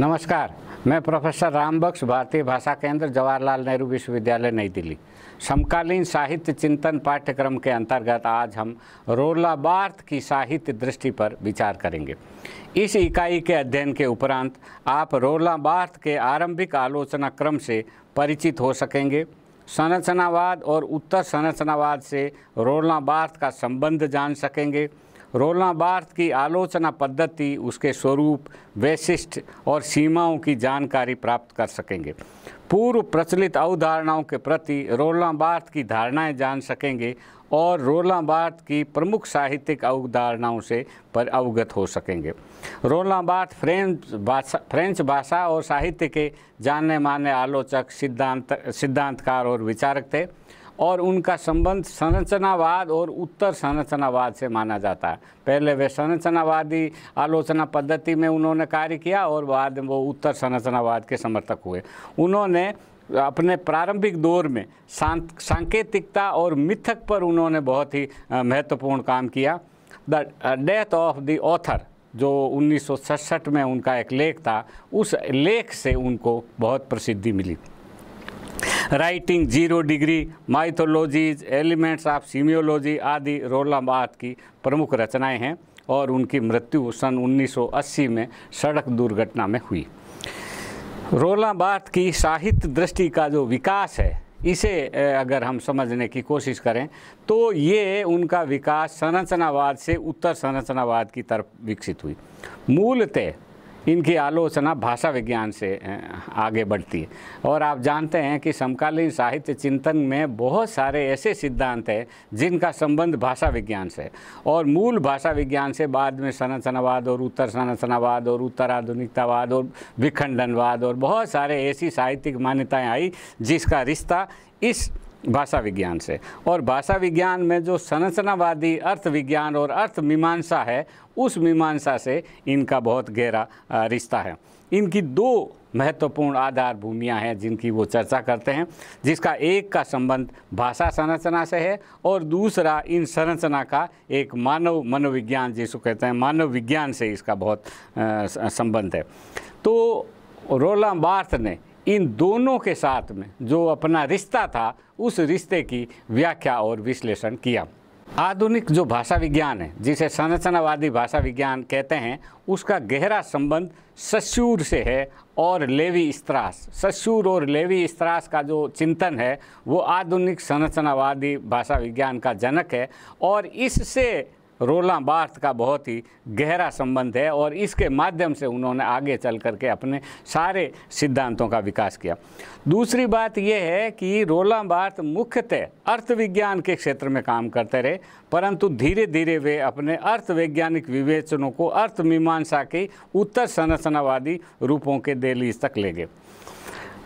नमस्कार, मैं प्रोफेसर रामबख्श, भारतीय भाषा केंद्र, जवाहरलाल नेहरू विश्वविद्यालय, नई दिल्ली। समकालीन साहित्य चिंतन पाठ्यक्रम के अंतर्गत आज हम रोला बार्थ की साहित्य दृष्टि पर विचार करेंगे। इस इकाई के अध्ययन के उपरांत आप रोला बार्थ के आरंभिक आलोचना क्रम से परिचित हो सकेंगे। संरचनावाद और उत्तर संरचनावाद से रोला बार्थ का संबंध जान सकेंगे। रोला बार्थ की आलोचना पद्धति, उसके स्वरूप, वैशिष्ट और सीमाओं की जानकारी प्राप्त कर सकेंगे। पूर्व प्रचलित अवधारणाओं के प्रति रोला बार्थ की धारणाएं जान सकेंगे और रोला बार्थ की प्रमुख साहित्यिक अवधारणाओं से पर अवगत हो सकेंगे। रोला बार्थ फ्रेंच भाषा और साहित्य के जाने माने आलोचक, सिद्धांतकार और विचारक थे और उनका संबंध संरचनावाद और उत्तर संरचनावाद से माना जाता है। पहले वे संरचनावादी आलोचना पद्धति में उन्होंने कार्य किया और बाद में वो उत्तर संरचनावाद के समर्थक हुए। उन्होंने अपने प्रारंभिक दौर में सांकेतिकता और मिथक पर उन्होंने बहुत ही महत्वपूर्ण काम किया। The death of the author, जो 1967 में उनका एक लेख था, उस लेख से उनको बहुत प्रसिद्धि मिली। Writing, zero degree, mythologies, elements of semiology आदि रोला बार्थ की प्रमुख रचनाएं हैं और उनकी मृत्यु सन 1980 में सड़क दुर्घटना में हुई। रोला बार्थ की साहित्य दृष्टि का जो विकास है, इसे अगर हम समझने की कोशिश करें तो ये उनका विकास संरचनावाद से उत्तर संरचनावाद की तरफ विकसित हुई। मूलतः इनकी आलोचना भाषा विज्ञान से आगे बढ़ती है और आप जानते हैं कि समकालीन साहित्य चिंतन में बहुत सारे ऐसे सिद्धांत हैं जिनका संबंध भाषा विज्ञान से और मूल भाषा विज्ञान से बाद में संरचनावाद और उत्तर संरचनावाद और उत्तराधुनिकतावाद और विखंडनवाद और बहुत सारे ऐसी साहित्यिक मान्यताएं आई जिसका रिश्ता इस भाषा विज्ञान से। और भाषा विज्ञान में जो संरचनावादी अर्थ विज्ञान और अर्थ मीमांसा है, उस मीमांसा से इनका बहुत गहरा रिश्ता है। इनकी दो महत्वपूर्ण आधार भूमियाँ हैं जिनकी वो चर्चा करते हैं, जिसका एक का संबंध भाषा संरचना से है और दूसरा इन संरचना का एक मानव मनोविज्ञान, जिसको कहते हैं मानव विज्ञान से इसका बहुत संबंध है। तो रोला बार्थ ने इन दोनों के साथ में जो अपना रिश्ता था, उस रिश्ते की व्याख्या और विश्लेषण किया। आधुनिक जो भाषा विज्ञान है, जिसे संरचनावादी भाषा विज्ञान कहते हैं, उसका गहरा संबंध सस्सूर से है और लेवी स्त्रास। सस्सूर और लेवी स्त्रास का जो चिंतन है वो आधुनिक संरचनावादी भाषा विज्ञान का जनक है और इससे रोला बार्थ का बहुत ही गहरा संबंध है और इसके माध्यम से उन्होंने आगे चल करके अपने सारे सिद्धांतों का विकास किया। दूसरी बात यह है कि रोला बार्थ मुख्यतः अर्थविज्ञान के क्षेत्र में काम करते रहे, परंतु धीरे धीरे वे अपने अर्थवैज्ञानिक विवेचनों को अर्थ मीमांसा के उत्तर संरचनावादी रूपों के दहलीज तक ले गए।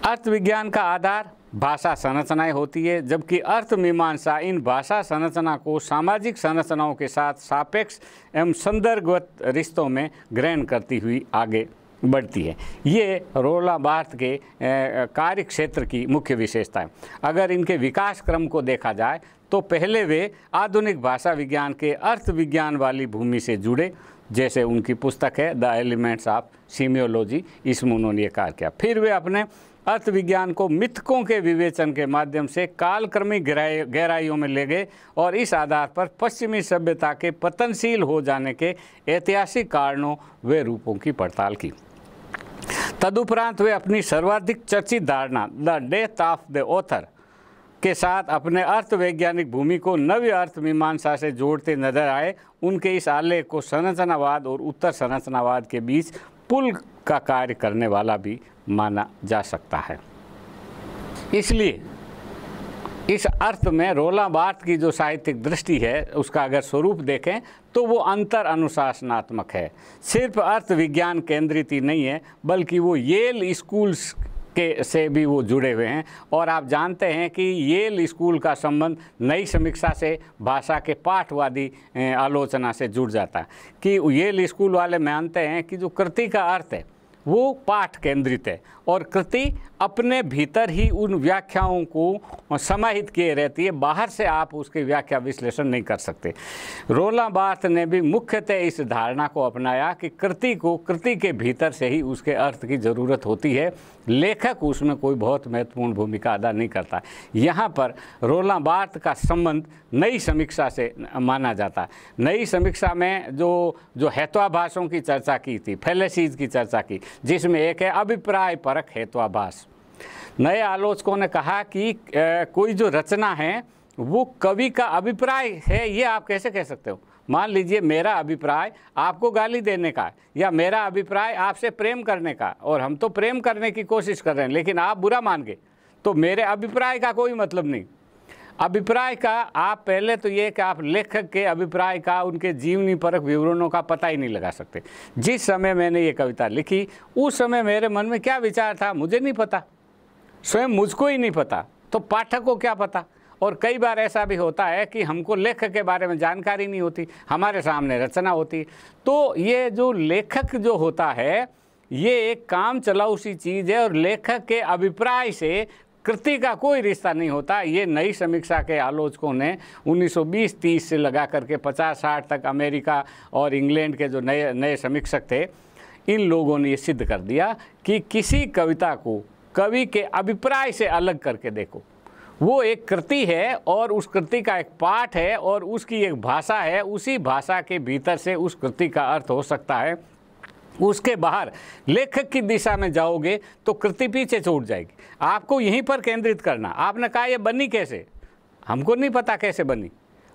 अर्थविज्ञान का आधार भाषा संरचनाएं होती है, जबकि अर्थ मीमांसा इन भाषा संरचना को सामाजिक संरचनाओं के साथ सापेक्ष एवं संदर्भगत रिश्तों में ग्रहण करती हुई आगे बढ़ती है। ये रोला बार्थ के कार्य क्षेत्र की मुख्य विशेषता है। अगर इनके विकास क्रम को देखा जाए तो पहले वे आधुनिक भाषा विज्ञान के अर्थ विज्ञान वाली भूमि से जुड़े, जैसे उनकी पुस्तक है द एलिमेंट्स ऑफ सीमियोलॉजी, इसमें उन्होंने ये कार्य किया। फिर वे अपने अर्थ विज्ञान को मिथकों के विवेचन के माध्यम से कालक्रमिक गहराइयों में ले गए और इस आधार पर पश्चिमी सभ्यता के पतनशील हो जाने के ऐतिहासिक कारणों व रूपों की पड़ताल की। तदुपरांत वे अपनी सर्वाधिक चर्चित धारणा the death of the author के साथ अपने अर्थवैज्ञानिक भूमि को नव्य अर्थ मीमांसा से जोड़ते नजर आए। उनके इस आलेख को संरचनावाद और उत्तर संरचनावाद के बीच पुल का कार्य करने वाला भी माना जा सकता है। इसलिए इस अर्थ में रोला बार्थ की जो साहित्यिक दृष्टि है, उसका अगर स्वरूप देखें तो वो अंतर अनुशासनात्मक है। सिर्फ अर्थ विज्ञान केंद्रित ही नहीं है, बल्कि वो येल स्कूल्स के से भी वो जुड़े हुए हैं। और आप जानते हैं कि येल स्कूल का संबंध नई समीक्षा से भाषा के पाठवादी आलोचना से जुड़ जाता है कि येल स्कूल वाले मानते हैं कि जो कृति का अर्थ है वो पाठ केंद्रित है और कृति अपने भीतर ही उन व्याख्याओं को समाहित किए रहती है, बाहर से आप उसकी व्याख्या विश्लेषण नहीं कर सकते। रोलां बार्थ ने भी मुख्यतः इस धारणा को अपनाया कि कृति को कृति के भीतर से ही उसके अर्थ की ज़रूरत होती है, लेखक उसमें कोई बहुत महत्वपूर्ण भूमिका अदा नहीं करता। यहाँ पर रोलां बार्थ का संबंध नई समीक्षा से माना जाता। नई समीक्षा में जो हेत्वाभासों की चर्चा की थी, फैलेसीज की चर्चा की, जिसमें एक है अभिप्राय परक हेत्वाभास। नए आलोचकों ने कहा कि कोई जो रचना है वो कवि का अभिप्राय है, ये आप कैसे कह सकते हो? मान लीजिए मेरा अभिप्राय आपको गाली देने का या मेरा अभिप्राय आपसे प्रेम करने का, और हम तो प्रेम करने की कोशिश कर रहे हैं लेकिन आप बुरा मान गए, तो मेरे अभिप्राय का कोई मतलब नहीं। अभिप्राय का आप पहले तो ये कि आप लेखक के अभिप्राय का, उनके जीवनी परक विवरणों का पता ही नहीं लगा सकते। जिस समय मैंने ये कविता लिखी उस समय मेरे मन में क्या विचार था मुझे नहीं पता, स्वयं मुझको ही नहीं पता, तो पाठक को क्या पता। और कई बार ऐसा भी होता है कि हमको लेखक के बारे में जानकारी नहीं होती, हमारे सामने रचना होती। तो ये जो लेखक जो होता है ये एक काम चलाऊ सी चीज़ है और लेखक के अभिप्राय से कृति का कोई रिश्ता नहीं होता। ये नई समीक्षा के आलोचकों ने 1920-30 से लगा करके 50-60 तक अमेरिका और इंग्लैंड के जो नए समीक्षक थे, इन लोगों ने ये सिद्ध कर दिया कि किसी कविता को कवि के अभिप्राय से अलग करके देखो, वो एक कृति है और उस कृति का एक पाठ है और उसकी एक भाषा है, उसी भाषा के भीतर से उस कृति का अर्थ हो सकता है। उसके बाहर लेखक की दिशा में जाओगे तो कृति पीछे छूट जाएगी। आपको यहीं पर केंद्रित करना। आपने कहा ये बनी कैसे, हमको नहीं पता कैसे बनी,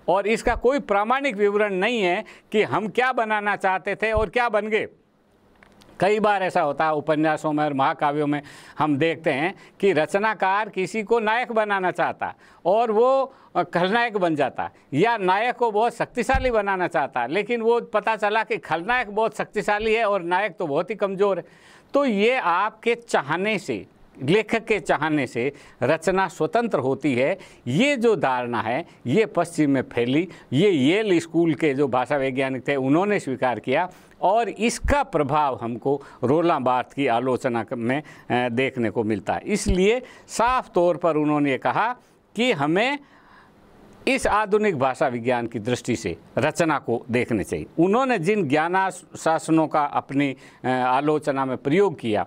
और इसका कोई प्रामाणिक विवरण नहीं है कि हम क्या बनाना चाहते थे और क्या बन गए। कई बार ऐसा होता है उपन्यासों में और महाकाव्यों में, हम देखते हैं कि रचनाकार किसी को नायक बनाना चाहता और वो खलनायक बन जाता, या नायक को बहुत शक्तिशाली बनाना चाहता, लेकिन वो पता चला कि खलनायक बहुत शक्तिशाली है और नायक तो बहुत ही कमज़ोर है। तो ये आपके चाहने से, लेखक के चाहने से रचना स्वतंत्र होती है, ये जो धारणा है ये पश्चिम में फैली। ये येल स्कूल के जो भाषा वैज्ञानिक थे उन्होंने स्वीकार किया और इसका प्रभाव हमको रोलां बार्थ की आलोचना में देखने को मिलता है। इसलिए साफ तौर पर उन्होंने कहा कि हमें इस आधुनिक भाषा विज्ञान की दृष्टि से रचना को देखने चाहिए। उन्होंने जिन ज्ञानाशासनों का अपनी आलोचना में प्रयोग किया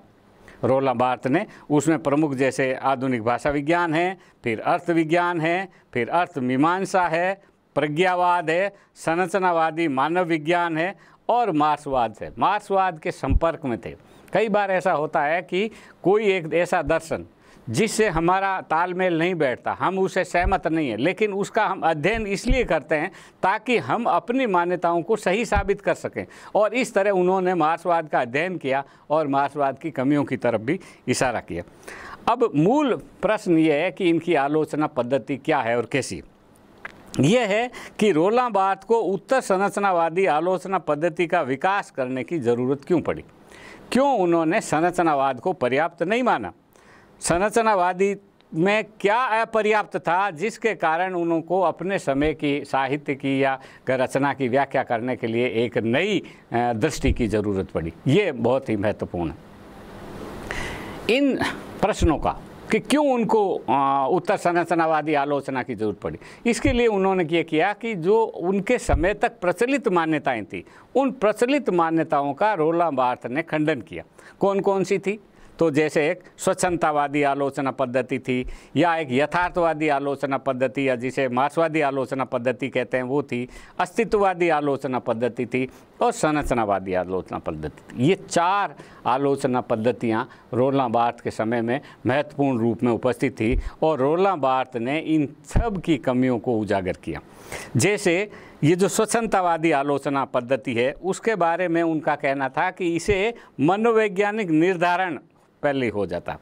रोलां बार्थ ने, उसमें प्रमुख जैसे आधुनिक भाषा विज्ञान है, फिर अर्थ विज्ञान है, फिर अर्थ मीमांसा है, प्रज्ञावाद है, संरचनावादी मानव विज्ञान है और मार्क्सवाद है। मार्क्सवाद के संपर्क में थे। कई बार ऐसा होता है कि कोई एक ऐसा दर्शन जिससे हमारा तालमेल नहीं बैठता, हम उसे सहमत नहीं है, लेकिन उसका हम अध्ययन इसलिए करते हैं ताकि हम अपनी मान्यताओं को सही साबित कर सकें। और इस तरह उन्होंने मार्क्सवाद का अध्ययन किया और मार्क्सवाद की कमियों की तरफ भी इशारा किया। अब मूल प्रश्न ये है कि इनकी आलोचना पद्धति क्या है और कैसी। यह है कि रोलां बार्थ को उत्तर संरचनावादी आलोचना पद्धति का विकास करने की ज़रूरत क्यों पड़ी, क्यों उन्होंने संरचनावाद को पर्याप्त नहीं माना, संरचनावादी में क्या अपर्याप्त था जिसके कारण उनको अपने समय की साहित्य की या रचना की व्याख्या करने के लिए एक नई दृष्टि की ज़रूरत पड़ी। ये बहुत ही महत्वपूर्ण है। इन प्रश्नों का कि क्यों उनको उत्तर संरचनावादी आलोचना की जरूरत पड़ी, इसके लिए उन्होंने ये किया कि जो उनके समय तक प्रचलित मान्यताएं थी, उन प्रचलित मान्यताओं का रोलां बार्थ ने खंडन किया। कौन कौन सी थी? तो जैसे एक स्वच्छंदतावादी आलोचना पद्धति थी, या एक यथार्थवादी आलोचना पद्धति या जिसे मार्क्सवादी आलोचना पद्धति कहते हैं वो थी, अस्तित्ववादी आलोचना पद्धति थी और संरचनावादी आलोचना पद्धति थी। ये चार आलोचना पद्धतियाँ रोलां बार्थ के समय में महत्वपूर्ण रूप में उपस्थित थी और रोलां बार्थ ने इन सब की कमियों को उजागर किया। जैसे ये जो स्वच्छंदतावादी आलोचना पद्धति है उसके बारे में उनका कहना था कि इसे मनोवैज्ञानिक निर्धारण पहले हो जाता,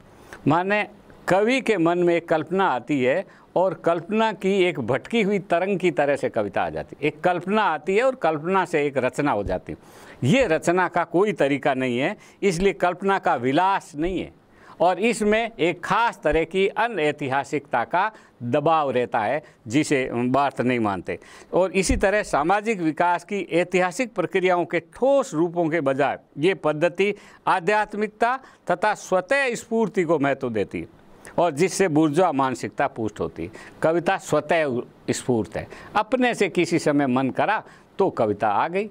माने कवि के मन में एक कल्पना आती है और कल्पना की एक भटकी हुई तरंग की तरह से कविता आ जाती, एक कल्पना आती है और कल्पना से एक रचना हो जाती। ये रचना का कोई तरीका नहीं है, इसलिए कल्पना का विलास नहीं है और इसमें एक खास तरह की अनऐतिहासिकता का दबाव रहता है जिसे बार्थ नहीं मानते। और इसी तरह सामाजिक विकास की ऐतिहासिक प्रक्रियाओं के ठोस रूपों के बजाय ये पद्धति आध्यात्मिकता तथा स्वतः स्फूर्ति को महत्व देती है और जिससे बुर्जुआ मानसिकता पुष्ट होती है। कविता स्वतः स्फूर्त है, अपने से किसी समय मन करा तो कविता आ गई,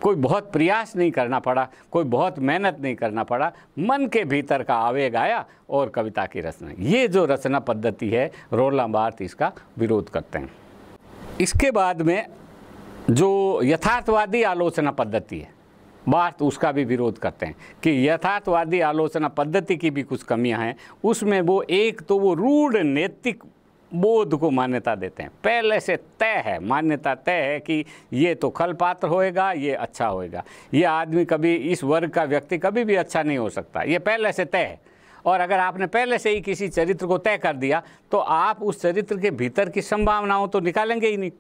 कोई बहुत प्रयास नहीं करना पड़ा, कोई बहुत मेहनत नहीं करना पड़ा, मन के भीतर का आवेग आया और कविता की रचना। ये जो रचना पद्धति है रोलां बार्थ इसका विरोध करते हैं। इसके बाद में जो यथार्थवादी आलोचना पद्धति है बार्थ उसका भी विरोध करते हैं कि यथार्थवादी आलोचना पद्धति की भी कुछ कमियां हैं। उसमें वो एक तो वो रूढ़ नैतिक बोध को मान्यता देते हैं, पहले से तय है, मान्यता तय है कि ये तो खल पात्र होएगा, ये अच्छा होएगा, ये आदमी कभी, इस वर्ग का व्यक्ति कभी भी अच्छा नहीं हो सकता, ये पहले से तय है। और अगर आपने पहले से ही किसी चरित्र को तय कर दिया तो आप उस चरित्र के भीतर की संभावनाओं तो निकालेंगे ही नहीं।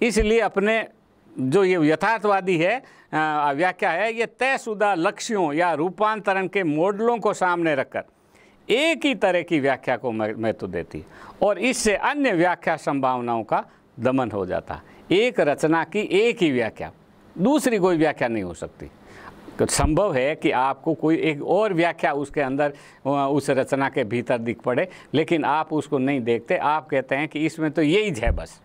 इसलिए अपने जो ये यथार्थवादी है व्याख्या है, ये तयशुदा लक्ष्यों या रूपांतरण के मॉडलों को सामने रखकर एक ही तरह की व्याख्या को महत्व देती है और इससे अन्य व्याख्या संभावनाओं का दमन हो जाता है। एक रचना की एक ही व्याख्या, दूसरी कोई व्याख्या नहीं हो सकती। तो संभव है कि आपको कोई एक और व्याख्या उसके अंदर उस रचना के भीतर दिख पड़े, लेकिन आप उसको नहीं देखते, आप कहते हैं कि इसमें तो यही है बस,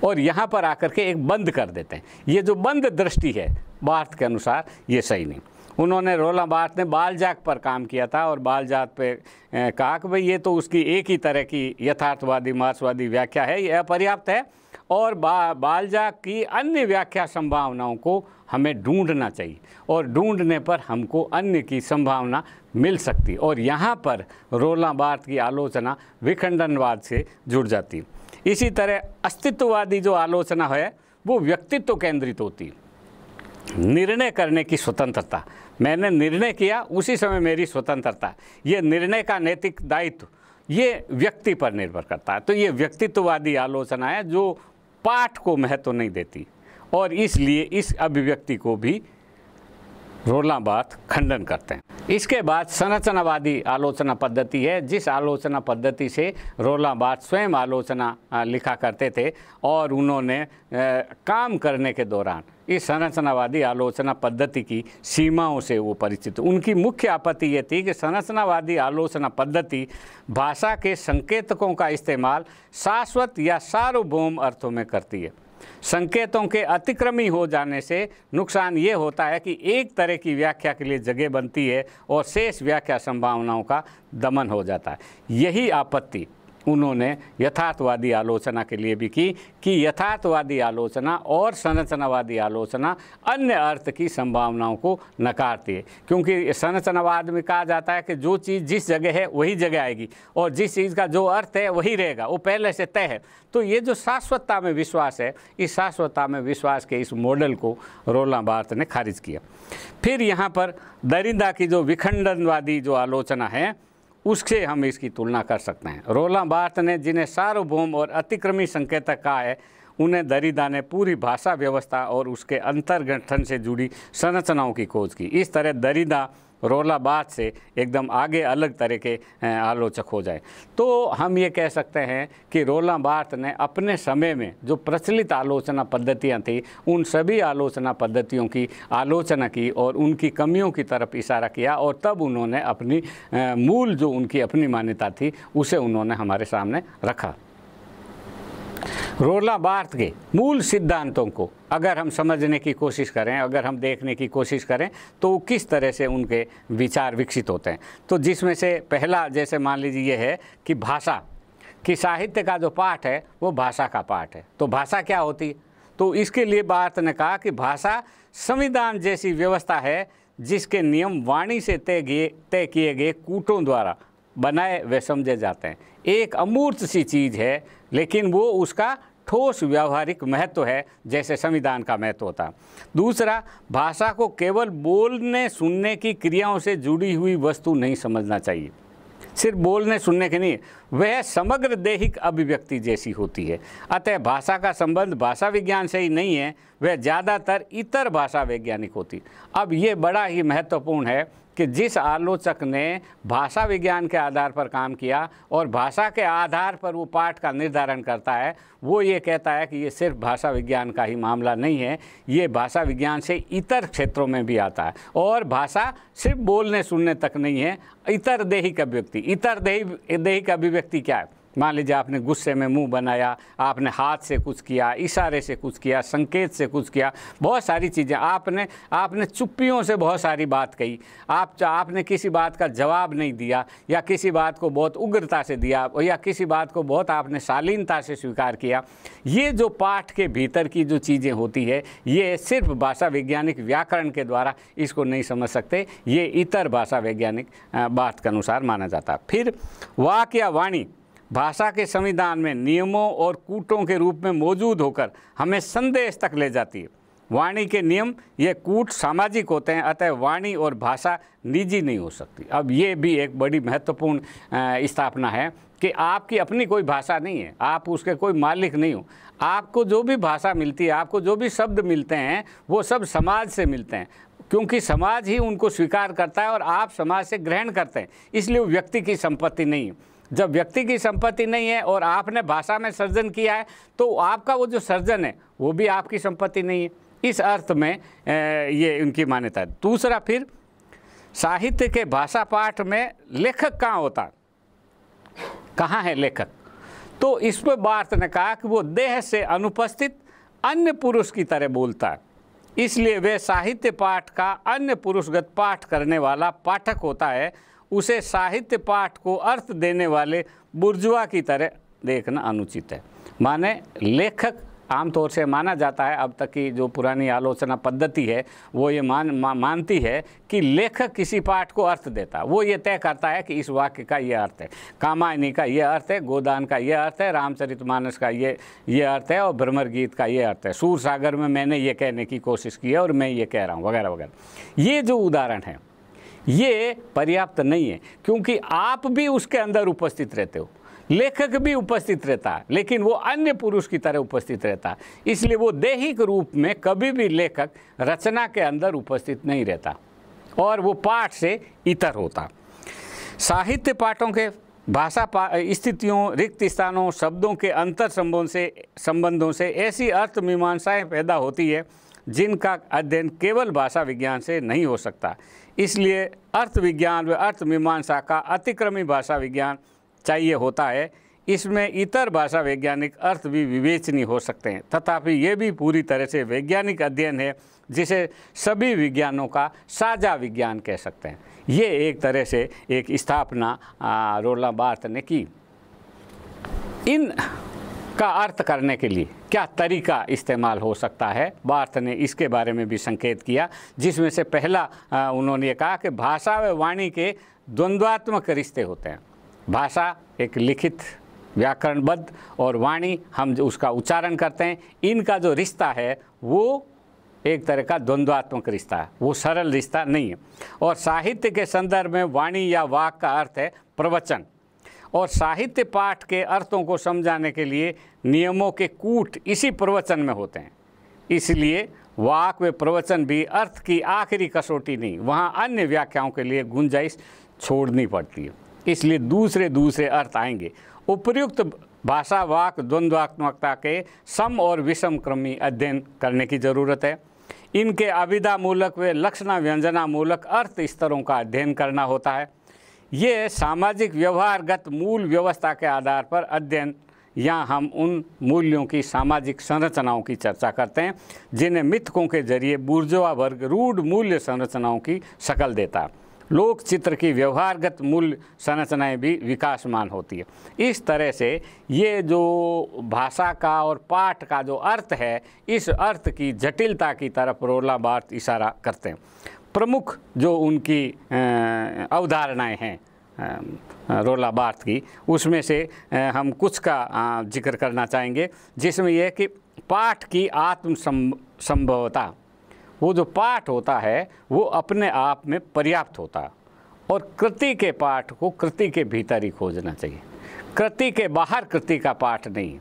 और यहाँ पर आकर के एक बंद कर देते हैं। ये जो बंद दृष्टि है बार्थ के अनुसार ये सही नहीं। उन्होंने रोलां बार्थ ने बालजाक पर काम किया था और बालजाक पे कहा कि भाई ये तो उसकी एक ही तरह की यथार्थवादी मार्क्सवादी व्याख्या है, ये अपर्याप्त है और बालजाक की अन्य व्याख्या संभावनाओं को हमें ढूंढना चाहिए और ढूंढने पर हमको अन्य की संभावना मिल सकती। और यहाँ पर रोलां बार्थ की आलोचना विखंडनवाद से जुड़ जाती है। इसी तरह अस्तित्ववादी जो आलोचना है वो व्यक्तित्व केंद्रित होती है। निर्णय करने की स्वतंत्रता, मैंने निर्णय किया उसी समय मेरी स्वतंत्रता, ये निर्णय का नैतिक दायित्व ये व्यक्ति पर निर्भर करता है। तो ये व्यक्तित्ववादी आलोचना है जो पाठ को महत्व नहीं देती और इसलिए इस अभिव्यक्ति को भी रोलां बार्थ खंडन करते हैं। इसके बाद संरचनावादी आलोचना पद्धति है, जिस आलोचना पद्धति से रोलां बार्थ स्वयं आलोचना लिखा करते थे और उन्होंने काम करने के दौरान इस संरचनावादी आलोचना पद्धति की सीमाओं से वो परिचित। उनकी मुख्य आपत्ति ये थी कि संरचनावादी आलोचना पद्धति भाषा के संकेतकों का इस्तेमाल शाश्वत या सार्वभौम अर्थों में करती है। संकेतों के अतिक्रमी हो जाने से नुकसान ये होता है कि एक तरह की व्याख्या के लिए जगह बनती है और शेष व्याख्या संभावनाओं का दमन हो जाता है। यही आपत्ति उन्होंने यथार्थवादी आलोचना के लिए भी की कि यथार्थवादी आलोचना और संरचनावादी आलोचना अन्य अर्थ की संभावनाओं को नकारती है, क्योंकि संरचनावाद में कहा जाता है कि जो चीज़ जिस जगह है वही जगह आएगी और जिस चीज़ का जो अर्थ है वही रहेगा, वो पहले से तय है। तो ये जो शाश्वतता में विश्वास है, इस शाश्वतता में विश्वास के इस मॉडल को रोलां बार्थ ने खारिज किया। फिर यहाँ पर दरिंदा की जो विखंडनवादी जो आलोचना है उससे हम इसकी तुलना कर सकते हैं। रोलां बार्थ ने जिन्हें सार्वभौम और अतिक्रमी संकेतक कहा है, उन्हें दरिदा ने पूरी भाषा व्यवस्था और उसके अंतर्गठन से जुड़ी संरचनाओं की खोज की। इस तरह दरिदा रोलां बार्थ से एकदम आगे अलग तरह के आलोचक हो जाए। तो हम ये कह सकते हैं कि रोलां बार्थ ने अपने समय में जो प्रचलित आलोचना पद्धतियाँ थी उन सभी आलोचना पद्धतियों की आलोचना की और उनकी कमियों की तरफ इशारा किया और तब उन्होंने अपनी मूल जो उनकी अपनी मान्यता थी उसे उन्होंने हमारे सामने रखा। रोलां बार्थ के मूल सिद्धांतों को अगर हम समझने की कोशिश करें, अगर हम देखने की कोशिश करें तो किस तरह से उनके विचार विकसित होते हैं, तो जिसमें से पहला जैसे मान लीजिए ये है कि भाषा कि साहित्य का जो पाठ है वो भाषा का पाठ है। तो भाषा क्या होती है? तो इसके लिए बार्थ ने कहा कि भाषा संविधान जैसी व्यवस्था है जिसके नियम वाणी से तय किए गए कूटों द्वारा बनाए व समझे जाते हैं। एक अमूर्त सी चीज़ है लेकिन वो उसका ठोस व्यावहारिक महत्व है जैसे संविधान का महत्व होता है। दूसरा, भाषा को केवल बोलने सुनने की क्रियाओं से जुड़ी हुई वस्तु नहीं समझना चाहिए, सिर्फ बोलने सुनने के नहीं, वह समग्र दैहिक अभिव्यक्ति जैसी होती है। अतः भाषा का संबंध भाषा विज्ञान से ही नहीं है, वह ज़्यादातर इतर भाषा वैज्ञानिक होती। अब ये बड़ा ही महत्वपूर्ण है कि जिस आलोचक ने भाषा विज्ञान के आधार पर काम किया और भाषा के आधार पर वो पाठ का निर्धारण करता है, वो ये कहता है कि ये सिर्फ भाषा विज्ञान का ही मामला नहीं है, ये भाषा विज्ञान से इतर क्षेत्रों में भी आता है। और भाषा सिर्फ बोलने सुनने तक नहीं है, इतर देहिक अभिव्यक्ति। इतर देहिक अभिव्यक्ति क्या है? मान लीजिए आपने गुस्से में मुंह बनाया, आपने हाथ से कुछ किया, इशारे से कुछ किया, संकेत से कुछ किया, बहुत सारी चीज़ें आपने चुप्पियों से बहुत सारी बात कही, आपने किसी बात का जवाब नहीं दिया, या किसी बात को बहुत उग्रता से दिया, या किसी बात को बहुत आपने शालीनता से स्वीकार किया। ये जो पाठ के भीतर की जो चीज़ें होती है, ये सिर्फ भाषा वैज्ञानिक व्याकरण के द्वारा इसको नहीं समझ सकते, ये इतर भाषा वैज्ञानिक बात के अनुसार माना जाता है। फिर वाक्य या वाणी भाषा के संविधान में नियमों और कूटों के रूप में मौजूद होकर हमें संदेश तक ले जाती है। वाणी के नियम, ये कूट सामाजिक होते हैं, अतः वाणी और भाषा निजी नहीं हो सकती। अब ये भी एक बड़ी महत्वपूर्ण स्थापना है कि आपकी अपनी कोई भाषा नहीं है, आप उसके कोई मालिक नहीं हो। आपको जो भी भाषा मिलती है, आपको जो भी शब्द मिलते हैं, वो सब समाज से मिलते हैं, क्योंकि समाज ही उनको स्वीकार करता है और आप समाज से ग्रहण करते हैं, इसलिए वो व्यक्ति की संपत्ति नहीं है। जब व्यक्ति की संपत्ति नहीं है और आपने भाषा में सर्जन किया है, तो आपका वो जो सर्जन है वो भी आपकी संपत्ति नहीं है। इस अर्थ में ये उनकी मान्यता है। दूसरा, फिर साहित्य के भाषा पाठ में लेखक कहाँ होता है, कहाँ है लेखक? तो इस पर बार्थ ने कहा कि वो देह से अनुपस्थित अन्य पुरुष की तरह बोलता है, इसलिए वे साहित्य पाठ का अन्य पुरुषगत पाठ करने वाला पाठक होता है। उसे साहित्य पाठ को अर्थ देने वाले बुर्जुआ की तरह देखना अनुचित है। माने लेखक आमतौर से माना जाता है, अब तक की जो पुरानी आलोचना पद्धति है वो ये मानती है कि लेखक किसी पाठ को अर्थ देता है। वो ये तय करता है कि इस वाक्य का ये अर्थ है, कामायनी का ये अर्थ है, गोदान का ये अर्थ है, रामचरितमानस का ये अर्थ है, और भ्रमर गीत का ये अर्थ है, सूर सागर में मैंने ये कहने की कोशिश की है और मैं ये कह रहा हूँ, वगैरह वगैरह। ये जो उदाहरण है ये पर्याप्त नहीं है, क्योंकि आप भी उसके अंदर उपस्थित रहते हो, लेखक भी उपस्थित रहता है, लेकिन वो अन्य पुरुष की तरह उपस्थित रहता है। इसलिए वो दैहिक रूप में कभी भी लेखक रचना के अंदर उपस्थित नहीं रहता और वो पाठ से इतर होता। साहित्य पाठों के भाषा स्थितियों, रिक्त स्थानों, शब्दों के अंतर संबंधों से ऐसी अर्थ मीमांसाएँ पैदा होती है जिनका अध्ययन केवल भाषा विज्ञान से नहीं हो सकता। इसलिए अर्थ विज्ञान व अर्थ मीमांसा का अतिक्रमी भाषा विज्ञान चाहिए होता है। इसमें इतर भाषा वैज्ञानिक अर्थ भी विवेचनीय हो सकते हैं, तथापि ये भी पूरी तरह से वैज्ञानिक अध्ययन है जिसे सभी विज्ञानों का साझा विज्ञान कह सकते हैं। ये एक तरह से एक स्थापना रोला बार्थ ने की। इन का अर्थ करने के लिए क्या तरीका इस्तेमाल हो सकता है, बार्थ ने इसके बारे में भी संकेत किया, जिसमें से पहला उन्होंने ये कहा कि भाषा व वाणी के द्वंद्वात्मक रिश्ते होते हैं। भाषा एक लिखित व्याकरणबद्ध और वाणी हम जो उसका उच्चारण करते हैं, इनका जो रिश्ता है वो एक तरह का द्वंद्वात्मक रिश्ता है, वो सरल रिश्ता नहीं है। और साहित्य के संदर्भ में वाणी या वाक का अर्थ है प्रवचन, और साहित्य पाठ के अर्थों को समझाने के लिए नियमों के कूट इसी प्रवचन में होते हैं। इसलिए वाक व प्रवचन भी अर्थ की आखिरी कसौटी नहीं, वहाँ अन्य व्याख्याओं के लिए गुंजाइश छोड़नी पड़ती है। इसलिए दूसरे अर्थ आएंगे। उपर्युक्त भाषा वाक द्वंद्वात्मकता के सम और विषम क्रमी अध्ययन करने की ज़रूरत है। इनके अभिधा मूलक व लक्षणा व्यंजना मूलक अर्थ स्तरों का अध्ययन करना होता है। ये सामाजिक व्यवहारगत मूल व्यवस्था के आधार पर अध्ययन, यहाँ हम उन मूल्यों की सामाजिक संरचनाओं की चर्चा करते हैं जिन्हें मिथकों के जरिए बुर्जुआ वर्ग रूढ़ मूल्य संरचनाओं की शक्ल देता है। लोक चित्र की व्यवहारगत मूल्य संरचनाएं भी विकासमान होती है। इस तरह से ये जो भाषा का और पाठ का जो अर्थ है, इस अर्थ की जटिलता की तरफ रोला बार्थ इशारा करते हैं। प्रमुख जो उनकी अवधारणाएं हैं रोला बार्थ की, उसमें से हम कुछ का जिक्र करना चाहेंगे, जिसमें यह कि पाठ की आत्म संभवता, वो जो पाठ होता है वो अपने आप में पर्याप्त होता है, और कृति के पाठ को कृति के भीतर ही खोजना चाहिए, कृति के बाहर कृति का पाठ नहीं।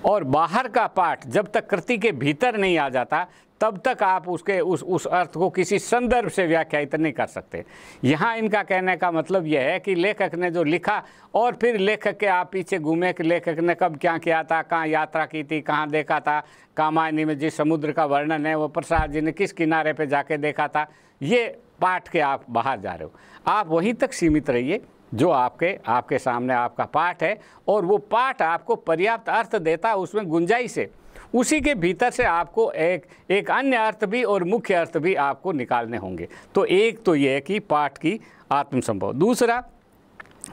और बाहर का पाठ जब तक कृति के भीतर नहीं आ जाता तब तक आप उसके उस अर्थ को किसी संदर्भ से व्याख्यायित नहीं कर सकते। यहाँ इनका कहने का मतलब यह है कि लेखक ने जो लिखा और फिर लेखक के आप पीछे घूमे कि लेखक ने कब क्या किया था, कहाँ यात्रा की थी, कहाँ देखा था, कामायनी में जिस समुद्र का वर्णन है वो प्रसाद जी ने किस किनारे पे जाके देखा था, ये पाठ के आप बाहर जा रहे हो। आप वहीं तक सीमित रहिए जो आपके सामने आपका पाठ है, और वो पाठ आपको पर्याप्त अर्थ देता है, उसमें गुंजाइश है, उसी के भीतर से आपको एक अन्य अर्थ भी और मुख्य अर्थ भी आपको निकालने होंगे। तो एक तो ये है कि पाठ की आत्मसंभव। दूसरा,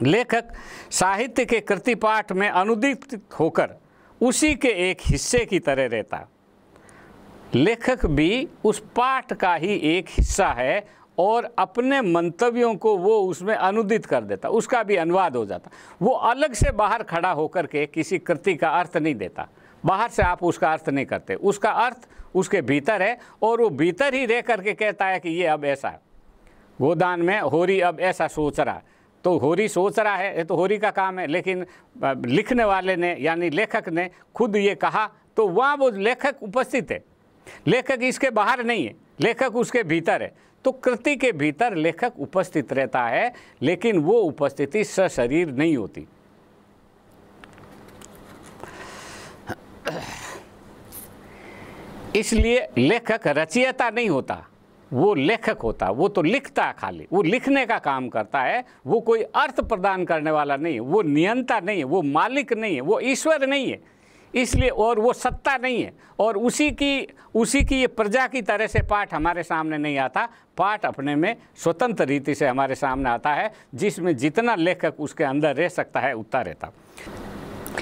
लेखक साहित्य के कृति पाठ में अनुदित होकर उसी के एक हिस्से की तरह रहता। लेखक भी उस पाठ का ही एक हिस्सा है और अपने मंतव्यों को वो उसमें अनुदित कर देता, उसका भी अनुवाद हो जाता। वो अलग से बाहर खड़ा होकर के किसी कृति का अर्थ नहीं देता, बाहर से आप उसका अर्थ नहीं करते, उसका अर्थ उसके भीतर है और वो भीतर ही रह करके कहता है कि ये अब ऐसा है। गोदान में होरी अब ऐसा सोच रहा, तो होरी सोच रहा है, ये तो होरी का काम है, लेकिन लिखने वाले ने यानी लेखक ने खुद ये कहा, तो वहाँ वो लेखक उपस्थित है, लेखक इसके बाहर नहीं है, लेखक उसके भीतर है। तो कृति के भीतर लेखक उपस्थित रहता है, लेकिन वो उपस्थिति सशरीर नहीं होती। इसलिए लेखक रचयिता नहीं होता, वो लेखक होता, वो तो लिखता है, खाली वो लिखने का काम करता है, वो कोई अर्थ प्रदान करने वाला नहीं है, वो नियंता नहीं है, वो मालिक नहीं है, वो ईश्वर नहीं है, इसलिए और वो सत्ता नहीं है। और उसी की ये प्रजा की तरह से पाठ हमारे सामने नहीं आता, पाठ अपने में स्वतंत्र रीति से हमारे सामने आता है, जिसमें जितना लेखक उसके अंदर रह सकता है उतना रहता।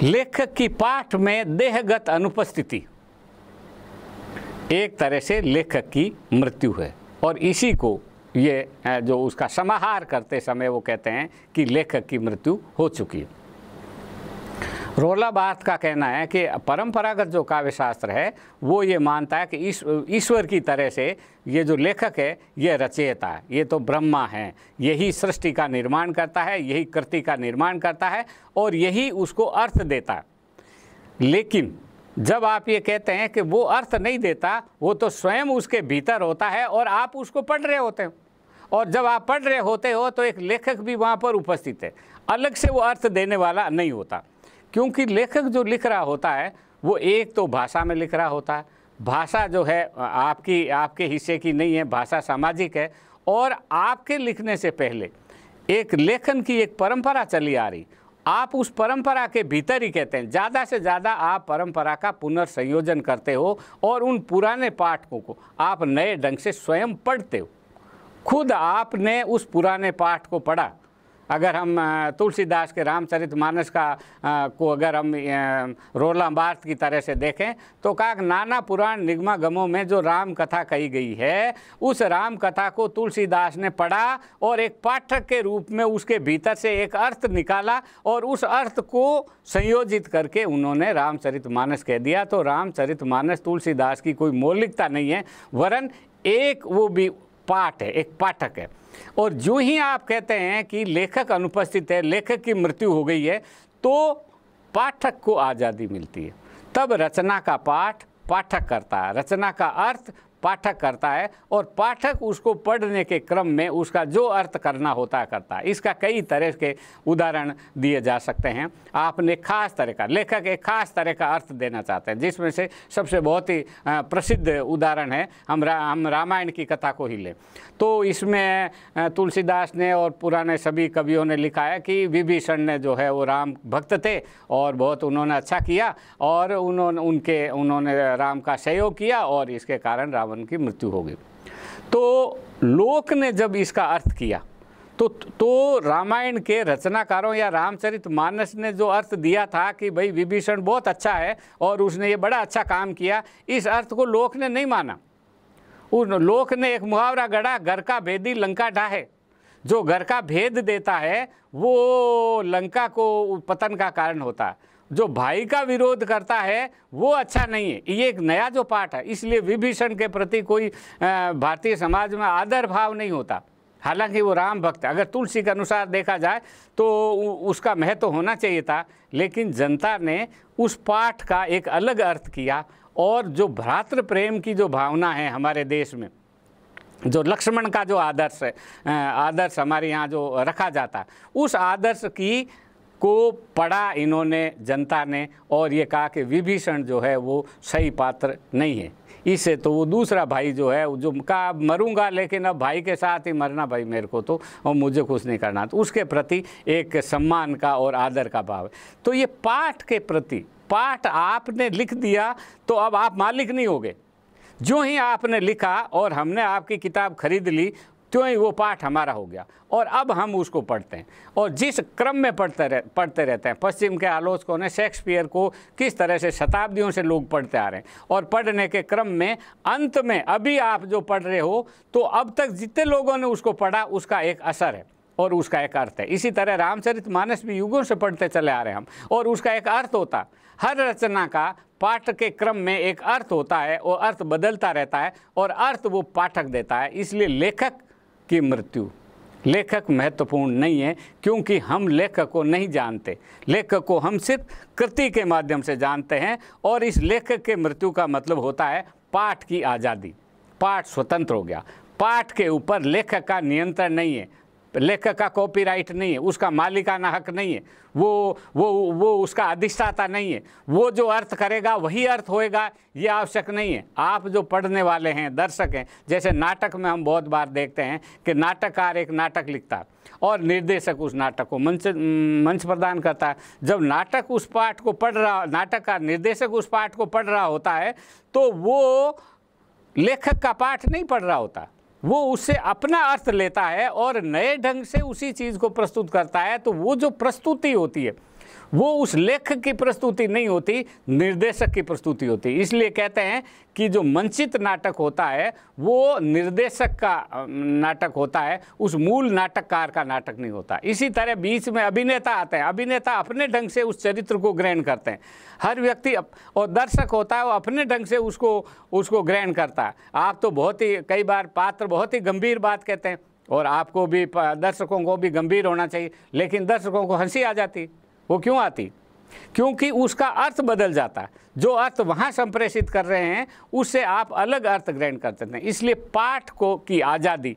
लेखक की पाठ में देहगत अनुपस्थिति एक तरह से लेखक की मृत्यु है, और इसी को ये जो उसका समाहार करते समय वो कहते हैं कि लेखक की मृत्यु हो चुकी है। रोला बार्थ का कहना है कि परंपरागत जो काव्य शास्त्र है वो ये मानता है कि ईश्वर की तरह से ये जो लेखक है ये रचयिता है, ये तो ब्रह्मा है, यही सृष्टि का निर्माण करता है, यही कृति का निर्माण करता है और यही उसको अर्थ देता है। लेकिन जब आप ये कहते हैं कि वो अर्थ नहीं देता, वो तो स्वयं उसके भीतर होता है और आप उसको पढ़ रहे होते हो, और जब आप पढ़ रहे होते हो तो एक लेखक भी वहाँ पर उपस्थित है, अलग से वो अर्थ देने वाला नहीं होता। क्योंकि लेखक जो लिख रहा होता है वो एक तो भाषा में लिख रहा होता है, भाषा जो है आपके हिस्से की नहीं है, भाषा सामाजिक है, और आपके लिखने से पहले एक लेखन की एक परंपरा चली आ रही, आप उस परंपरा के भीतर ही कहते हैं, ज़्यादा से ज़्यादा आप परंपरा का पुनर्संयोजन करते हो और उन पुराने पाठकों को आप नए ढंग से स्वयं पढ़ते हो। खुद आपने उस पुराने पाठ को पढ़ा। अगर हम तुलसीदास के रामचरितमानस को अगर हम रोला बार्थ की तरह से देखें तो कहा नाना पुराण निगमागमों में जो राम कथा कही गई है, उस राम कथा को तुलसीदास ने पढ़ा और एक पाठक के रूप में उसके भीतर से एक अर्थ निकाला और उस अर्थ को संयोजित करके उन्होंने रामचरितमानस कह दिया। तो रामचरितमानस तुलसीदास की कोई मौलिकता नहीं है, वरन एक वो भी पाठ है, एक पाठक है। और जो ही आप कहते हैं कि लेखक अनुपस्थित है, लेखक की मृत्यु हो गई है, तो पाठक को आज़ादी मिलती है। तब रचना का पाठ पाठक करता है, रचना का अर्थ पाठक करता है और पाठक उसको पढ़ने के क्रम में उसका जो अर्थ करना होता है करता है। इसका कई तरह के उदाहरण दिए जा सकते हैं। आपने खास तरह का, लेखक एक खास तरह का अर्थ देना चाहते हैं, जिसमें से सबसे बहुत ही प्रसिद्ध उदाहरण है, हम रामायण की कथा को ही लें तो इसमें तुलसीदास ने और पुराने सभी कवियों ने लिखा है कि विभीषण ने जो है वो राम भक्त थे और बहुत उन्होंने अच्छा किया और उन्होंने राम का सहयोग किया और इसके कारण रावण की मृत्यु हो गई। तो लोक ने जब इसका अर्थ किया तो रामायण के रचनाकारों या रामचरितमानस ने जो अर्थ दिया था कि भाई विभीषण बहुत अच्छा है और उसने ये बड़ा अच्छा काम किया, इस अर्थ को लोक ने नहीं माना। उन लोक ने एक मुहावरा गढ़ा, घर का भेदी लंका ढाहे। जो घर का भेद देता है वो लंका को पतन का कारण होता है, जो भाई का विरोध करता है वो अच्छा नहीं है। ये एक नया जो पाठ है, इसलिए विभीषण के प्रति कोई भारतीय समाज में आदर भाव नहीं होता। हालांकि वो राम भक्त, अगर तुलसी के अनुसार देखा जाए तो उसका महत्व होना चाहिए था, लेकिन जनता ने उस पाठ का एक अलग अर्थ किया और जो भ्रातृ प्रेम की जो भावना है हमारे देश में, जो लक्ष्मण का जो आदर्श है, आदर्श हमारे यहाँ जो रखा जाता, उस आदर्श की को पढ़ा इन्होंने जनता ने, और ये कहा कि विभीषण जो है वो सही पात्र नहीं है। इससे तो वो दूसरा भाई जो है, जो कहा मरूंगा लेकिन अब भाई के साथ ही मरना भाई मेरे को तो, और मुझे कुछ नहीं करना, तो उसके प्रति एक सम्मान का और आदर का भाव है। तो ये पाठ के प्रति, पाठ आपने लिख दिया तो अब आप मालिक नहीं होगे। जो ही आपने लिखा और हमने आपकी किताब खरीद ली, त्यों ही वो पाठ हमारा हो गया, और अब हम उसको पढ़ते हैं, और जिस क्रम में पढ़ते रहते हैं। पश्चिम के आलोचकों ने शेक्सपियर को किस तरह से शताब्दियों से लोग पढ़ते आ रहे हैं, और पढ़ने के क्रम में अंत में अभी आप जो पढ़ रहे हो, तो अब तक जितने लोगों ने उसको पढ़ा उसका एक असर है और उसका एक अर्थ है। इसी तरह रामचरितमानस भी युगों से पढ़ते चले आ रहे हैं हम, और उसका एक अर्थ होता, हर रचना का पाठ के क्रम में एक अर्थ होता है, और अर्थ बदलता रहता है, और अर्थ वो पाठक देता है। इसलिए लेखक की मृत्यु, लेखक महत्वपूर्ण नहीं है, क्योंकि हम लेखक को नहीं जानते। लेखक को हम सिर्फ कृति के माध्यम से जानते हैं, और इस लेखक के मृत्यु का मतलब होता है पाठ की आज़ादी। पाठ स्वतंत्र हो गया, पाठ के ऊपर लेखक का नियंत्रण नहीं है, लेखक का कॉपीराइट नहीं है, उसका मालिकाना हक नहीं है, वो उसका अधिष्ठाता नहीं है। वो जो अर्थ करेगा वही अर्थ होएगा, ये आवश्यक नहीं है। आप जो पढ़ने वाले हैं, दर्शक हैं, जैसे नाटक में हम बहुत बार देखते हैं कि नाटककार एक नाटक लिखता है और निर्देशक उस नाटक को मंच प्रदान करता है। जब नाटक उस पाठ को पढ़ रहा, नाटककार निर्देशक उस पाठ को पढ़ रहा होता है, तो वो लेखक का पाठ नहीं पढ़ रहा होता, वो उससे अपना अर्थ लेता है और नए ढंग से उसी चीज़ को प्रस्तुत करता है। तो वो जो प्रस्तुति होती है वो उस लेखक की प्रस्तुति नहीं होती, निर्देशक की प्रस्तुति होती है। इसलिए कहते हैं कि जो मंचित नाटक होता है वो निर्देशक का नाटक होता है, उस मूल नाटककार का नाटक नहीं होता। इसी तरह बीच में अभिनेता आते हैं, अभिनेता अपने ढंग से उस चरित्र को ग्रहण करते हैं। हर व्यक्ति और दर्शक होता है वो अपने ढंग से उसको ग्रहण करता है। आप तो बहुत ही कई बार पात्र बहुत ही गंभीर बात कहते हैं, और आपको भी, दर्शकों को भी गंभीर होना चाहिए, लेकिन दर्शकों को हंसी आ जाती। वो क्यों आती? क्योंकि उसका अर्थ बदल जाता है। जो अर्थ वहाँ संप्रेषित कर रहे हैं उससे आप अलग अर्थ ग्रहण करते हैं। इसलिए पाठ को की आज़ादी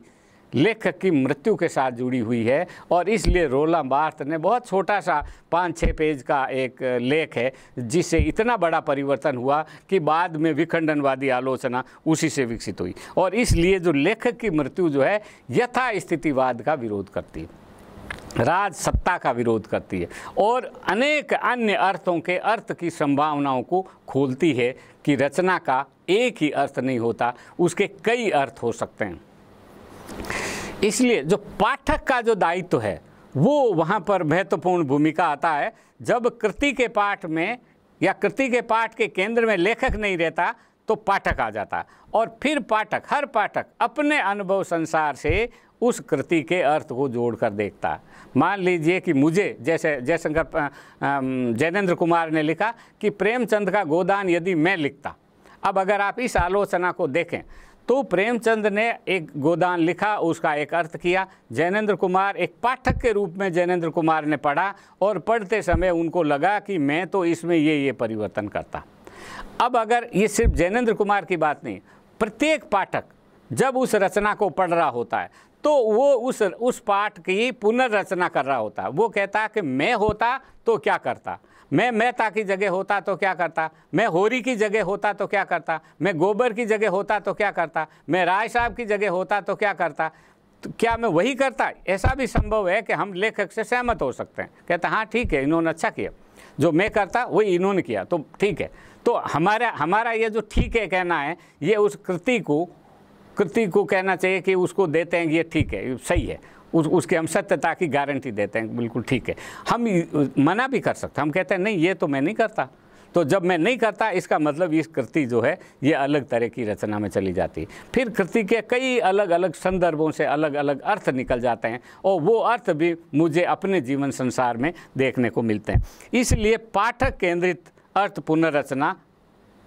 लेखक की मृत्यु के साथ जुड़ी हुई है, और इसलिए रोलां बार्थ ने बहुत छोटा सा 5-6 पेज का एक लेख है, जिससे इतना बड़ा परिवर्तन हुआ कि बाद में विखंडनवादी आलोचना उसी से विकसित हुई। और इसलिए जो लेखक की मृत्यु जो है यथास्थितिवाद का विरोध करती है, राज सत्ता का विरोध करती है, और अनेक अन्य अर्थों के अर्थ की संभावनाओं को खोलती है कि रचना का एक ही अर्थ नहीं होता, उसके कई अर्थ हो सकते हैं। इसलिए जो पाठक का जो दायित्व है वो वहाँ पर महत्वपूर्ण भूमिका आता है। जब कृति के पाठ में या कृति के पाठ के केंद्र में लेखक नहीं रहता तो पाठक आ जाता, और फिर पाठक, हर पाठक अपने अनुभव संसार से उस कृति के अर्थ को जोड़कर देखता है। मान लीजिए कि मुझे, जैसे जयशंकर जैनेन्द्र कुमार ने लिखा कि प्रेमचंद का गोदान यदि मैं लिखता। अब अगर आप इस आलोचना को देखें तो प्रेमचंद ने एक गोदान लिखा, उसका एक अर्थ किया, जैनेन्द्र कुमार एक पाठक के रूप में जैनेन्द्र कुमार ने पढ़ा, और पढ़ते समय उनको लगा कि मैं तो इसमें ये परिवर्तन करता। अब अगर ये सिर्फ जैनेन्द्र कुमार की बात नहीं, प्रत्येक पाठक जब उस रचना को पढ़ रहा होता है तो वो उस पाठ की पुनर्रचना कर रहा होता है। वो कहता है कि मैं होता तो क्या करता, मैं मेहता की जगह होता तो क्या करता, मैं होरी की जगह होता तो क्या करता, मैं गोबर की जगह होता तो क्या करता, मैं राय साहब की जगह होता तो क्या करता, तो क्या मैं वही करता। ऐसा भी संभव है कि हम लेखक से सहमत हो सकते हैं, कहते हाँ ठीक है इन्होंने अच्छा किया, जो मैं करता वही इन्होंने किया तो ठीक है। तो हमारा ये जो ठीक है कहना है, ये उस कृति को कहना चाहिए कि उसको देते हैं ये ठीक है, सही है, उसके हम सत्यता की गारंटी देते हैं, बिल्कुल ठीक है। हम मना भी कर सकते हैं, हम कहते हैं नहीं ये तो मैं नहीं करता। तो जब मैं नहीं करता इसका मतलब इस कृति जो है ये अलग तरह की रचना में चली जाती है। फिर कृति के कई अलग अलग संदर्भों से अलग अलग अर्थ निकल जाते हैं, और वो अर्थ भी मुझे अपने जीवन संसार में देखने को मिलते हैं। इसलिए पाठक केंद्रित अर्थ पुनर्रचना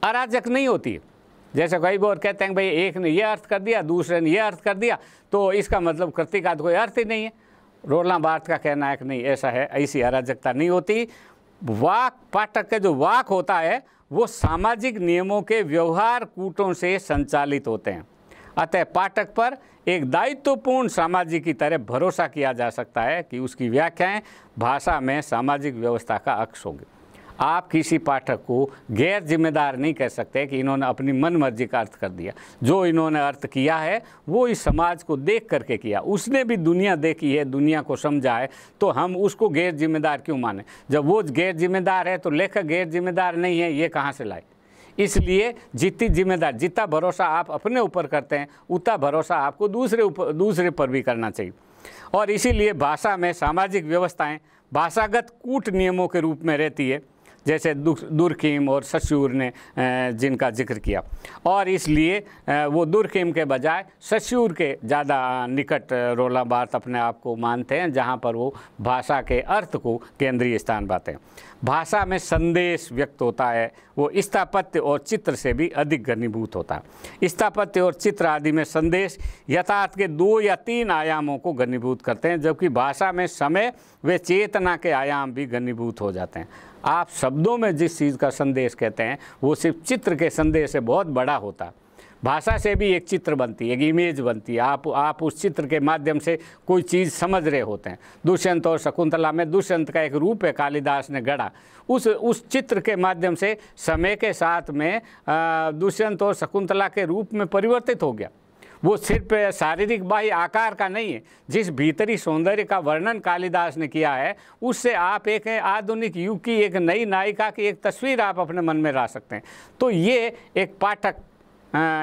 अराजक नहीं होती है। जैसे कई बार कहते हैं भाई एक ने ये अर्थ कर दिया, दूसरे ने ये अर्थ कर दिया, तो इसका मतलब कृति का तो कोई अर्थ ही नहीं है। रोलां बार्थ का कहना है कि नहीं ऐसा है, ऐसी अराजकता नहीं होती। वाक, पाठक का जो वाक होता है वो सामाजिक नियमों के व्यवहार कूटों से संचालित होते हैं। अतः पाठक पर एक दायित्वपूर्ण सामाजिक की तरह भरोसा किया जा सकता है कि उसकी व्याख्याएं भाषा में सामाजिक व्यवस्था का अक्स होंगी। आप किसी पाठक को गैर जिम्मेदार नहीं कह सकते कि इन्होंने अपनी मन मर्जी का अर्थ कर दिया। जो इन्होंने अर्थ किया है वो इस समाज को देख करके किया, उसने भी दुनिया देखी है, दुनिया को समझा है, तो हम उसको गैर जिम्मेदार क्यों माने? जब वो गैर जिम्मेदार है तो लेखक गैर जिम्मेदार नहीं है, ये कहाँ से लाए? इसलिए जितना भरोसा आप अपने ऊपर करते हैं उतना भरोसा आपको दूसरे पर भी करना चाहिए। और इसीलिए भाषा में सामाजिक व्यवस्थाएं भाषागत कूट नियमों के रूप में रहती है, जैसे दुर्खिम और सस्यूर ने जिनका जिक्र किया, और इसलिए वो दुर्खिम के बजाय सस्यूर के ज़्यादा निकट रोला बार्थ अपने आप को मानते हैं, जहाँ पर वो भाषा के अर्थ को केंद्रीय स्थान पाते हैं। भाषा में संदेश व्यक्त होता है, वो स्थापत्य और चित्र से भी अधिक घनीभूत होता है। स्थापत्य और चित्र आदि में संदेश यथार्थ के 2 या 3 आयामों को घनीभूत करते हैं, जबकि भाषा में समय व चेतना के आयाम भी घनीभूत हो जाते हैं। आप शब्दों में जिस चीज़ का संदेश कहते हैं वो सिर्फ चित्र के संदेश से बहुत बड़ा होता है। भाषा से भी एक चित्र बनती है, एक इमेज बनती है। आप उस चित्र के माध्यम से कोई चीज़ समझ रहे होते हैं। दुष्यंत और शकुंतला में दुष्यंत का एक रूप है कालिदास ने गढ़ा, उस चित्र के माध्यम से समय के साथ में दुष्यंत और शकुंतला के रूप में परिवर्तित हो गया। वो सिर्फ शारीरिक बाह्य आकार का नहीं है, जिस भीतरी सौंदर्य का वर्णन कालिदास ने किया है उससे आप एक आधुनिक युग की एक नई नायिका की एक तस्वीर आप अपने मन में ला सकते हैं। तो ये एक पाठक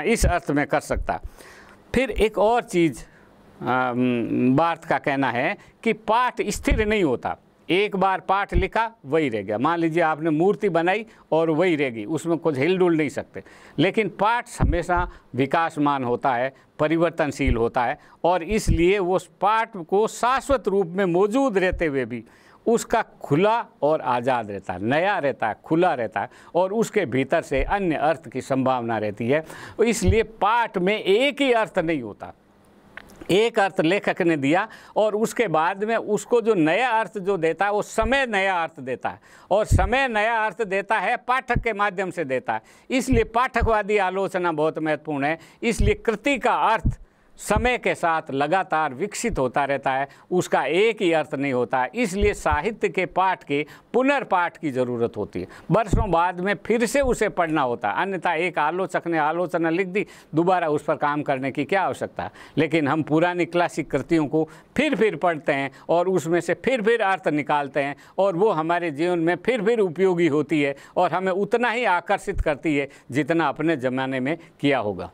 इस अर्थ में कर सकता। फिर एक और चीज़ बार्थ का कहना है कि पाठ स्थिर नहीं होता। एक बार पाठ लिखा वही रह गया। मान लीजिए आपने मूर्ति बनाई और वही रहेगी, उसमें कुछ हिल डुल नहीं सकते। लेकिन पाठ हमेशा विकासमान होता है, परिवर्तनशील होता है, और इसलिए वो पाठ को शाश्वत रूप में मौजूद रहते हुए भी उसका खुला और आज़ाद रहता है, नया रहता है, खुला रहता है, और उसके भीतर से अन्य अर्थ की संभावना रहती है। इसलिए पाठ में एक ही अर्थ नहीं होता। एक अर्थ लेखक ने दिया और उसके बाद में उसको जो नया अर्थ जो देता है वो समय नया अर्थ देता है, और समय नया अर्थ देता है पाठक के माध्यम से देता है। इसलिए पाठकवादी आलोचना बहुत महत्वपूर्ण है। इसलिए कृति का अर्थ समय के साथ लगातार विकसित होता रहता है, उसका एक ही अर्थ नहीं होता है। इसलिए साहित्य के पाठ के पुनर्पाठ की ज़रूरत होती है। वर्षों बाद में फिर से उसे पढ़ना होता है, अन्यथा एक आलोचक ने आलोचना लिख दी, दोबारा उस पर काम करने की क्या आवश्यकता है। लेकिन हम पुरानी क्लासिक कृतियों को फिर पढ़ते हैं और उसमें से फिर अर्थ निकालते हैं, और वो हमारे जीवन में फिर उपयोगी होती है और हमें उतना ही आकर्षित करती है जितना अपने ज़माने में किया होगा।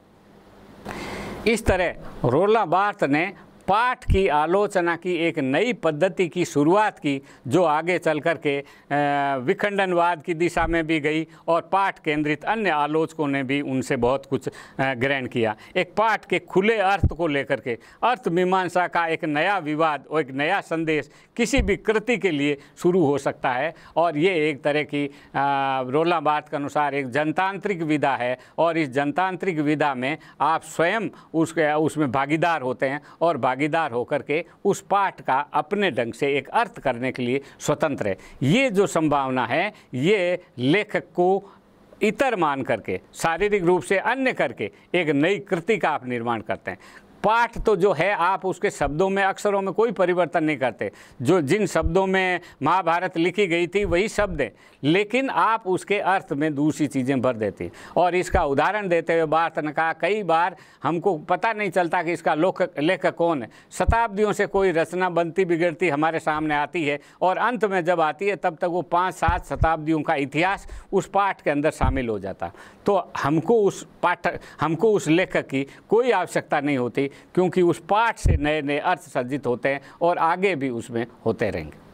इस तरह रोला बार्थ ने पाठ की आलोचना की एक नई पद्धति की शुरुआत की, जो आगे चल कर के विखंडनवाद की दिशा में भी गई, और पाठ केंद्रित अन्य आलोचकों ने भी उनसे बहुत कुछ ग्रहण किया। एक पाठ के खुले अर्थ को लेकर के अर्थ मीमांसा का एक नया विवाद और एक नया संदेश किसी भी कृति के लिए शुरू हो सकता है, और ये एक तरह की रोला बार्थ के अनुसार एक जनतांत्रिक विधा है, और इस जनतांत्रिक विधा में आप स्वयं उसमें भागीदार होते हैं, और भागीदार होकर के उस पाठ का अपने ढंग से एक अर्थ करने के लिए स्वतंत्र है। ये जो संभावना है ये लेखक को इतर मान करके, शारीरिक रूप से अन्य करके एक नई कृति का आप निर्माण करते हैं। पाठ तो जो है आप उसके शब्दों में, अक्षरों में कोई परिवर्तन नहीं करते। जो जिन शब्दों में महाभारत लिखी गई थी वही शब्द हैं, लेकिन आप उसके अर्थ में दूसरी चीज़ें भर देती। और इसका उदाहरण देते हुए बार्थ ने कहा, कई बार हमको पता नहीं चलता कि इसका लेखक कौन है। शताब्दियों से कोई रचना बनती बिगड़ती हमारे सामने आती है, और अंत में जब आती है तब तक वो 5-7 शताब्दियों का इतिहास उस पाठ के अंदर शामिल हो जाता। तो हमको उस लेखक की कोई आवश्यकता नहीं होती, क्योंकि उस पाठ से नए नए अर्थ सर्जित होते हैं और आगे भी उसमें होते रहेंगे।